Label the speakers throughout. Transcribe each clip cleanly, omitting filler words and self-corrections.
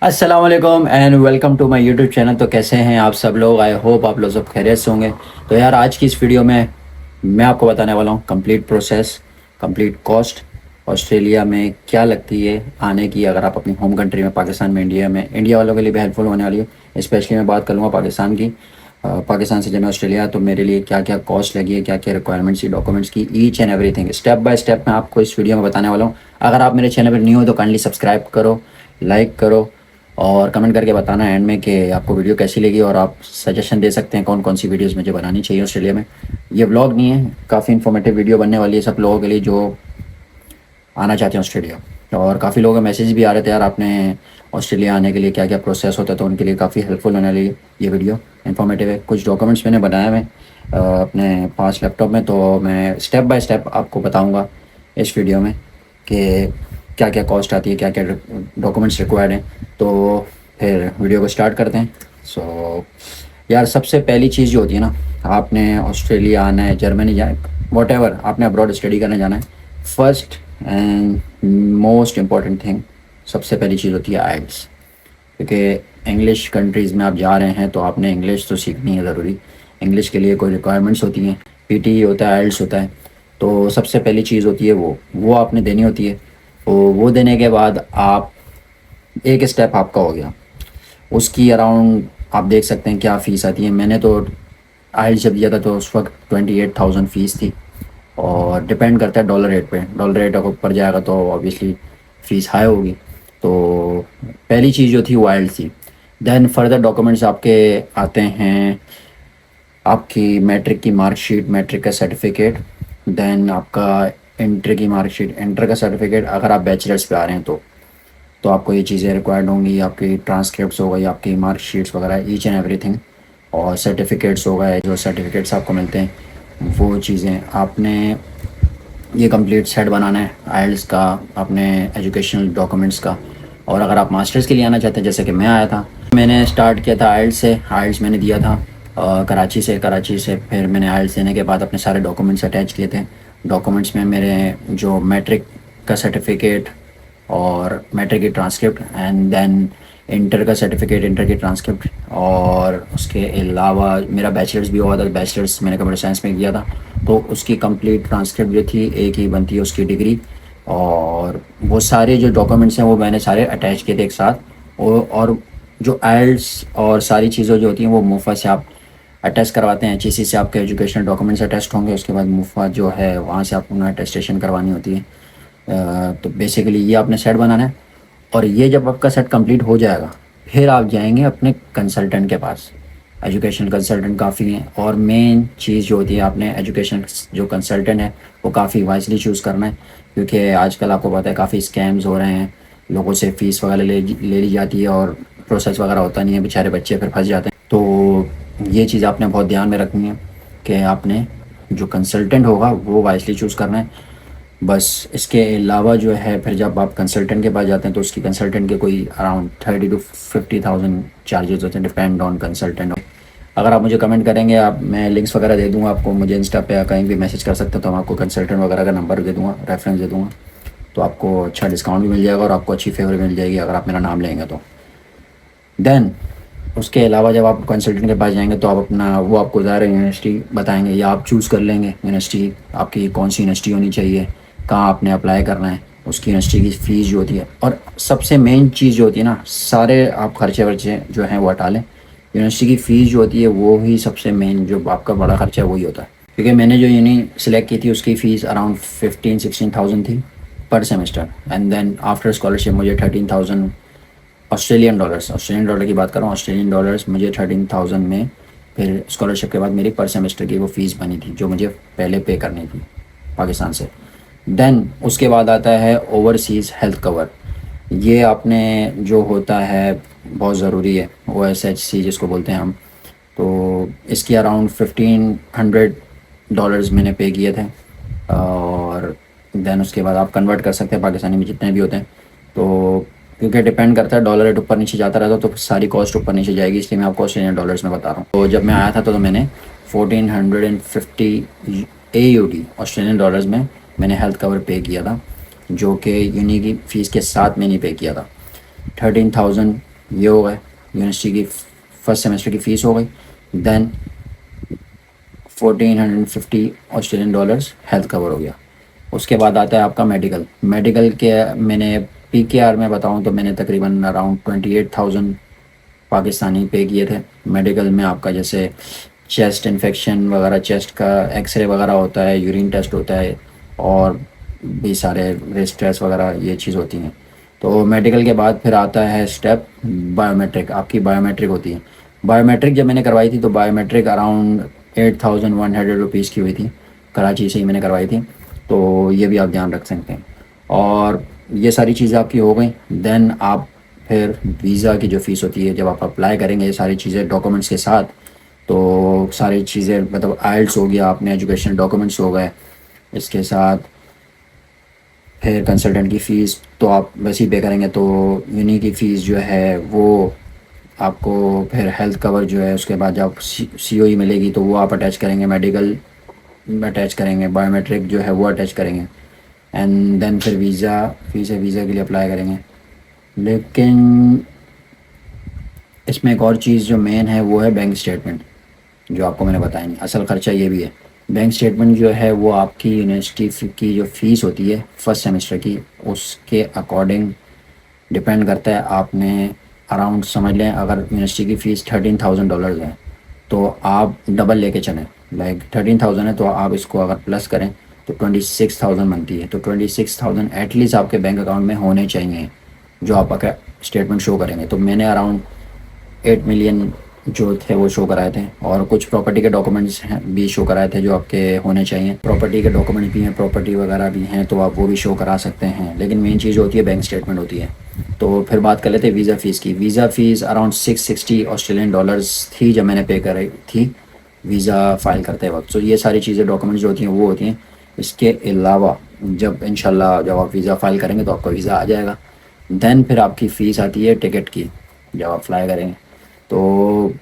Speaker 1: अस्सलाम वालेकुम and welcome to my YouTube channel. तो कैसे हैं आप सब लोग? आई होप आप लोग सब खैरियत से होंगे। तो यार आज की इस वीडियो में मैं आपको बताने वाला हूँ complete process, complete cost Australia में क्या लगती है आने की, अगर आप अपनी होम कंट्री में पाकिस्तान में, इंडिया में। इंडिया वालों के लिए भी हेल्पफुल होने वाली है। स्पेशली मैं बात कर लूँगा पाकिस्तान की। पाकिस्तान से जब मैं ऑस्ट्रेलिया आया तो मेरे लिए क्या क्या कॉस्ट लगी है, क्या क्या रिक्वायरमेंट्स थी, डॉक्यूमेंट्स की, each and everything step by step मैं आपको इस वीडियो में बताने वाला हूँ। अगर आप मेरे चैनल पर न्यू हो तो काइंडली सब्सक्राइब करो, लाइक करो और कमेंट करके बताना एंड में कि आपको वीडियो कैसी लगी, और आप सजेशन दे सकते हैं कौन कौन सी वीडियोस मुझे बनानी चाहिए ऑस्ट्रेलिया में। ये व्लॉग नहीं है, काफ़ी इन्फॉर्मेटिव वीडियो बनने वाली है सब लोगों के लिए जो आना चाहते हैं ऑस्ट्रेलिया। और काफ़ी लोगों के मैसेज भी आ रहे थे, यार आपने ऑस्ट्रेलिया आने के लिए क्या क्या प्रोसेस होता है, तो उनके लिए काफ़ी हेल्पफुल होने वाली है ये वीडियो। इन्फॉर्मेटिव है। कुछ डॉक्यूमेंट्स मैंने बनाए हुए अपने पास लैपटॉप में, तो मैं स्टेप बाय स्टेप आपको बताऊँगा इस वीडियो में कि क्या क्या कॉस्ट आती है, क्या क्या डॉक्यूमेंट्स रिक्वायर्ड हैं। तो फिर वीडियो को स्टार्ट करते हैं। सो यार सबसे पहली चीज़ जो होती है ना, आपने ऑस्ट्रेलिया आना है, जर्मनी जाए, वॉट एवर आपने अब्रॉड स्टडी करने जाना है, first and most important thing, सबसे पहली चीज़ होती है आइल्स। क्योंकि इंग्लिश कंट्रीज़ में आप जा रहे हैं तो आपने इंग्लिश तो सीखनी है ज़रूरी। इंग्लिश के लिए कोई रिक्वायरमेंट्स होती हैं, पीटी होता है, आइल्स होता है। तो सबसे पहली चीज़ होती है वो आपने देनी होती है। तो वो देने के बाद आप एक स्टेप आपका हो गया। उसकी अराउंड आप देख सकते हैं क्या फ़ीस आती है। मैंने तो आइल्स जब दिया था तो उस वक्त 28,000 फ़ीस थी, और डिपेंड करता है डॉलर रेट पे। डॉलर रेट अगर ऊपर जाएगा तो ऑब्वियसली फ़ीस हाई होगी। तो पहली चीज़ जो थी वो आइल्स थी। देन फर्दर डॉक्यूमेंट्स आपके आते हैं, आपकी मैट्रिक की मार्कशीट, मैट्रिक का सर्टिफिकेट, देन आपका इंटर की मार्कशीट, इंटर का सर्टिफिकेट। अगर आप बैचलर्स पे आ रहे हैं तो आपको ये चीज़ें रिक्वायर्ड होंगी। आपकी ट्रांसक्रिप्ट्स हो गई, आपकी मार्कशीट्स वगैरह, ईच एंड एवरीथिंग। और सर्टिफिकेट्स हो गए, जो सर्टिफिकेट्स आपको मिलते हैं वो चीज़ें आपने ये कंप्लीट सेट बनाना है आइल्स का, अपने एजुकेशनल डॉक्यूमेंट्स का। और अगर आप मास्टर्स के लिए आना चाहते हैं, जैसे कि मैं आया था, मैंने स्टार्ट किया था आइल्स से। आइल्स मैंने दिया था कराची से फिर मैंने आइल्स देने के बाद अपने सारे डॉक्यूमेंट्स अटैच किए थे। डॉक्यूमेंट्स में मेरे जो मैट्रिक का सर्टिफिकेट और मैट्रिक की ट्रांसक्रिप्ट, एंड देन इंटर का सर्टिफिकेट, इंटर की ट्रांसक्रिप्ट, और उसके अलावा मेरा बैचलर्स भी हुआ था। बैचलर्स मैंने कंप्यूटर साइंस में किया था, तो उसकी कंप्लीट ट्रांसक्रिप्ट जो थी, एक ही बनती है उसकी डिग्री। और वो सारे जो डॉक्यूमेंट्स हैं वो मैंने सारे अटैच किए थे एक साथ। और जो आइल्स और सारी चीज़ें जो होती हैं वो मुफ्त से आप अटेस्ट करवाते हैं। एचईसी से आपके एजुकेशनल डॉक्यूमेंट्स अटेस्ट होंगे, उसके बाद मुफ्त जो है वहाँ से आपको अटेस्टेशन करवानी होती है। तो बेसिकली ये आपने सेट बनाना है। और ये जब आपका सेट कंप्लीट हो जाएगा फिर आप जाएंगे अपने कंसल्टेंट के पास। एजुकेशन कंसल्टेंट काफ़ी हैं, और मेन चीज़ जो होती है, आपने एजुकेशन जो कंसल्टेंट है वो काफ़ी वाइजली चूज़ करना है। क्योंकि आजकल आपको पता है काफ़ी स्कैम्स हो रहे हैं, लोगों से फ़ीस वगैरह ले ली जाती है और प्रोसेस वगैरह होता नहीं है, बेचारे बच्चे फिर फंस जाते हैं। तो ये चीज़ आपने बहुत ध्यान में रखनी है कि आपने जो कंसल्टेंट होगा वो वाइजली चूज़ करना है। बस इसके अलावा जो है, फिर जब आप कंसल्टेंट के पास जाते हैं तो उसकी कंसल्टेंट के कोई अराउंड 30 to 50,000 चार्जेस होते हैं, डिपेंड ऑन कंसल्टेंट। अगर आप मुझे कमेंट करेंगे, आप मैं लिंक्स वगैरह दे दूंगा आपको, मुझे इंस्टा पे या कहीं भी मैसेज कर सकते हैं, तो मैं आपको कंसल्टेंट वगैरह का नंबर दे दूंगा, रेफरेंस दे दूंगा। तो आपको अच्छा डिस्काउंट भी मिल जाएगा और आपको अच्छी फेवर मिल जाएगी अगर आप मेरा नाम लेंगे तो। देन उसके अलावा जब आप कंसल्टेंट के पास जाएंगे तो आप अपना वो आपको ज़्यादा यूनिवर्सिटी बताएंगे, या आप चूज़ कर लेंगे यूनिवर्सिटी आपकी कौन सी यूनिवर्सिटी होनी चाहिए, कहाँ आपने अप्लाई करना है, उसकी यूनिवर्सिटी की फ़ीस जो होती है। और सबसे मेन चीज़ जो होती है ना, सारे आप खर्चे वर्चे जो हैं वो हटा लें, यूनिवर्सिटी की फ़ीस जो होती है वो ही सबसे मेन, जो आपका बड़ा खर्चा है वही होता है। क्योंकि मैंने जो यूनी सेलेक्ट की थी उसकी फ़ीस अराउंड 15-16,000 थी पर semester, and then after scholarship मुझे 13,000 ऑस्ट्रेलियन डॉलर की बात कर रहा हूँ, ऑस्ट्रेलियन डॉलर्स मुझे 13,000 में फिर स्कॉलरशिप के बाद मेरी पर सेमेस्टर की वो फ़ीस बनी थी जो मुझे पहले पे करनी थी पाकिस्तान से। देन उसके बाद आता है ओवरसीज़ हेल्थ कवर। ये आपने जो होता है बहुत ज़रूरी है, OSHC जिसको बोलते हैं हम। तो इसकी अराउंड $1,500 मैंने पे किए थे। और देन उसके बाद आप कन्वर्ट कर सकते हैं पाकिस्तानी में जितने भी होते हैं। तो क्योंकि डिपेंड करता है, डॉलर रेट ऊपर नीचे जाता रहता है तो सारी कॉस्ट ऊपर नीचे जाएगी, इसलिए मैं आपको ऑस्ट्रेलियन डॉलर्स में बता रहा हूँ। तो जब मैं आया था तो मैंने 1450 AUD ऑस्ट्रेलियन डॉलर्स में मैंने हेल्थ कवर पे किया था, जो कि यूनी की फ़ीस के साथ मैंने पे किया था। 13,000 ये हो गए यूनिवर्सिटी की फर्स्ट सेमेस्टर की फ़ीस हो गई। Then 1450 Australian dollars health cover हो गया। उसके बाद आता है आपका मेडिकल। मेडिकल के मैंने PKR में बताऊं तो मैंने तकरीबन अराउंड 28,000 पाकिस्तानी पे किए थे। मेडिकल में आपका जैसे चेस्ट इन्फेक्शन वगैरह, चेस्ट का एक्सरे वगैरह होता है, यूरिन टेस्ट होता है और भी सारे रिस्ट टेस्ट वगैरह ये चीज़ होती हैं। तो मेडिकल के बाद फिर आता है स्टेप बायोमेट्रिक। आपकी बायोमेट्रिक होती है। बायोमेट्रिक जब मैंने करवाई थी तो बायोमेट्रिक अराउंड 8,100 रुपीज़ की हुई थी। कराची से ही मैंने करवाई थी, तो ये भी आप ध्यान रख सकते हैं। और ये सारी चीज़ें आपकी हो गई। देन आप फिर वीज़ा की जो फ़ीस होती है जब आप अप्लाई करेंगे ये सारी चीज़ें डॉक्यूमेंट्स के साथ, तो सारी चीज़ें मतलब आइल्स हो गया, अपने एजुकेशनल डॉक्यूमेंट्स हो गए, इसके साथ फिर कंसल्टेंट की फ़ीस तो आप वैसे ही पे करेंगे। तो यूनी की फ़ीस जो है वो आपको, फिर हेल्थ कवर जो है उसके बाद जब COE मिलेगी तो वो आप अटैच करेंगे, मेडिकल अटैच करेंगे, बायोमेट्रिक जो है वो अटैच करेंगे, एंड देन फिर वीज़ा फ़ीस है, वीज़ा के लिए अप्लाई करेंगे। लेकिन इसमें एक और चीज़ जो मेन है वो है बैंक स्टेटमेंट, जो आपको मैंने बताया नहीं। असल ख़र्चा ये भी है। बैंक स्टेटमेंट जो है वो आपकी यूनिवर्सिटी की जो फ़ीस होती है फर्स्ट सेमेस्टर की, उसके अकॉर्डिंग डिपेंड करता है। आपने अराउंड समझ लें अगर यूनिवर्सिटी की फ़ीस $13,000 है तो आप डबल लेके चलें। लाइक 13,000 है तो आप इसको अगर प्लस करें तो 26,000 बनती है। तो 26,000 एटलीस्ट आपके बैंक अकाउंट में होने चाहिए जो आपका स्टेटमेंट शो करेंगे। तो मैंने अराउंड 8 मिलियन जो थे वो शो कराए थे, और कुछ प्रॉपर्टी के डॉक्यूमेंट्स हैं भी शो कराए थे जो आपके होने चाहिए। प्रॉपर्टी के डॉक्यूमेंट भी हैं, प्रॉपर्टी वगैरह भी हैं, तो आप वो भी शो करा सकते हैं। लेकिन मेन चीज़ होती है बैंक स्टेटमेंट होती है। तो फिर बात कर लेते हैं वीज़ा फ़ीस की। Visa fees around 660 Australian dollars थी जब मैंने पे कराई थी वीज़ा फ़ाइल करते वक्त। तो ये सारी चीज़ें डॉक्यूमेंट्स जो होती हैं वो होती हैं। इसके अलावा जब इंशाल्लाह जब आप वीज़ा फ़ाइल करेंगे तो आपका वीज़ा आ जाएगा। देन फिर आपकी फ़ीस आती है टिकट की जब आप फ्लाई करेंगे। तो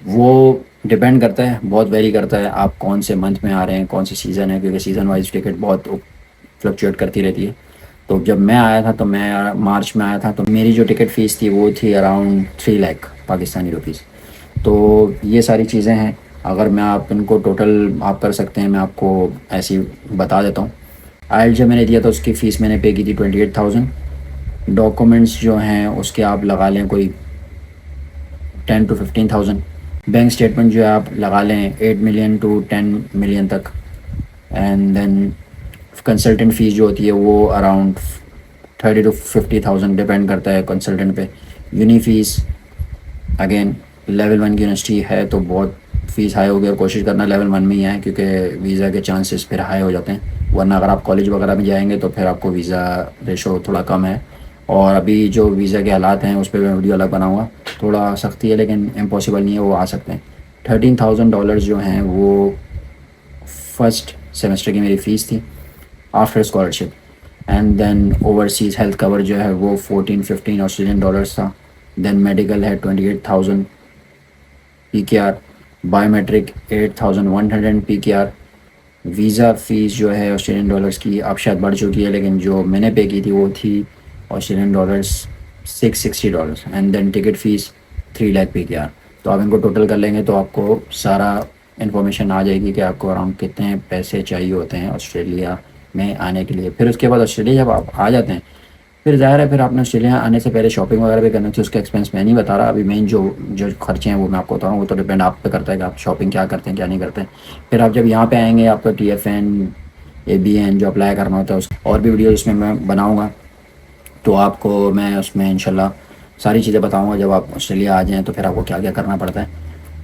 Speaker 1: वो डिपेंड करता है, बहुत वेरी करता है आप कौन से मंथ में आ रहे हैं, कौन से सीज़न है, क्योंकि सीज़न वाइज टिकट बहुत फ्लक्चुएट करती रहती है। तो जब मैं आया था तो मैं मार्च में आया था, तो मेरी जो टिकट फ़ीस थी वो थी अराउंड 3 लाख पाकिस्तानी रुपीज़। तो ये सारी चीज़ें हैं। अगर मैं आप इनको टोटल आप कर सकते हैं, मैं आपको ऐसी बता देता हूँ। आइल जब मैंने दिया था उसकी फ़ीस मैंने पे की थी 28,000। डॉक्यूमेंट्स जो हैं उसके आप लगा लें कोई 10 to 15,000। बैंक स्टेटमेंट जो है आप लगा लें 8 मिलियन to 10 मिलियन तक। एंड देन कंसल्टेंट फ़ीस जो होती है वो अराउंड 30 to 50,000 डिपेंड करता है कंसल्टेंट पे। यूनी फ़ीस अगेन लेवल 1 की यूनिवर्सिटी है तो बहुत फ़ीस हाई होगी, और कोशिश करना लेवल 1 में ही आए क्योंकि वीज़ा के चांसेस फिर हाई हो जाते हैं। वरना अगर आप कॉलेज वगैरह में जाएंगे तो फिर आपको वीज़ा रेशो थोड़ा कम है। और अभी जो वीज़ा के हालात हैं उस पर मैं वीडियो अलग बनाऊँगा। थोड़ा सख्ती है लेकिन इम्पॉसिबल नहीं है, वो आ सकते हैं। $13,000 जो हैं वो फर्स्ट सेमेस्टर की मेरी फ़ीस थी after scholarship. And then overseas health cover जो है वो 14-15 ऑस्ट्रेलियन डॉलर्स था। देन मेडिकल है 28,000 PKR। Biometric 8,100 PKR। Visa fees जो है ऑस्ट्रेलियन डॉलर्स की अब शायद बढ़ चुकी है, लेकिन जो मैंने पे की थी वो थी Australian dollars $660। And then ticket fees 3 lakh PKR। तो आप इनको टोटल कर लेंगे तो आपको सारा इन्फॉर्मेशन आ जाएगी कि आपको अराउंड कितने पैसे चाहिए होते हैं ऑस्ट्रेलिया में आने के लिए। फिर उसके बाद ऑस्ट्रेलिया जब आप आ जाते हैं फिर ज़ाहिर है फिर आपने ऑस्ट्रेलिया आने से पहले शॉपिंग वगैरह भी करनी थी। उसके एक्सपेंस मैं नहीं बता रहा अभी। मेन जो जो खर्चे हैं वो मैं आपको बता रहा हूँ। वो तो डिपेंड आप पे करता है कि आप शॉपिंग क्या करते हैं क्या नहीं करते हैं। फिर आप जब यहाँ पे आएंगे आपका TFN ABN जो अप्लाई करना होता है उस और भी वीडियो उसमें मैं बनाऊँगा, तो आपको मैं उसमें इंशाल्लाह सारी चीज़ें बताऊँगा। जब आप ऑस्ट्रेलिया आ जाएँ तो फिर आपको क्या क्या करना पड़ता है।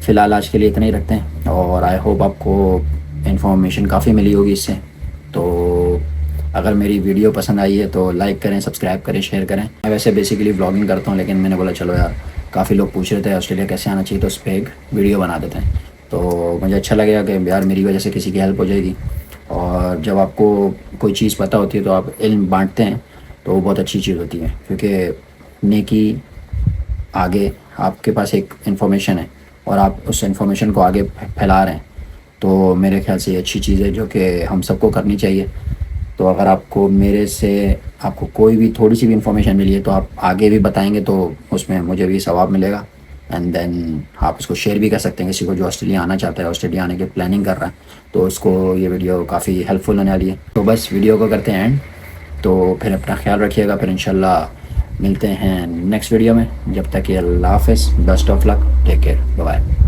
Speaker 1: फ़िलहाल आज के लिए इतना ही रखते हैं, और आई होप आपको इन्फॉर्मेशन काफ़ी मिली होगी इससे। तो अगर मेरी वीडियो पसंद आई है तो लाइक करें, सब्सक्राइब करें, शेयर करें। मैं वैसे बेसिकली व्लॉगिंग करता हूँ, लेकिन मैंने बोला चलो यार काफ़ी लोग पूछ रहे थे ऑस्ट्रेलिया कैसे आना चाहिए तो उस पर एक वीडियो बना देते हैं। तो मुझे अच्छा लगेगा कि यार मेरी वजह से किसी की हेल्प हो जाएगी। और जब आपको कोई चीज़ पता होती है तो आप इल्म बांटते हैं तो वो बहुत अच्छी चीज़ होती है, क्योंकि नेकी आगे आपके पास एक इन्फॉर्मेशन है और आप उस इन्फॉर्मेशन को आगे फैला रहे हैं। तो मेरे ख्याल से ये अच्छी चीज़ है जो कि हम सबको करनी चाहिए। तो अगर आपको मेरे से आपको कोई भी थोड़ी सी भी इन्फॉर्मेशन मिली है तो आप आगे भी बताएंगे, तो उसमें मुझे भी सवाब मिलेगा। एंड देन आप उसको शेयर भी कर सकते हैं किसी को जो ऑस्ट्रेलिया आना चाहता है, ऑस्ट्रेलिया आने की प्लानिंग कर रहा है, तो उसको ये वीडियो काफ़ी हेल्पफुल होने वाली है। तो बस वीडियो को करते हैं एंड। तो फिर अपना ख्याल रखिएगा, फिर इंशाल्लाह मिलते हैं नेक्स्ट वीडियो में। जब तक कि अल्लाह हाफ़िज़, best of luck, take care, bye.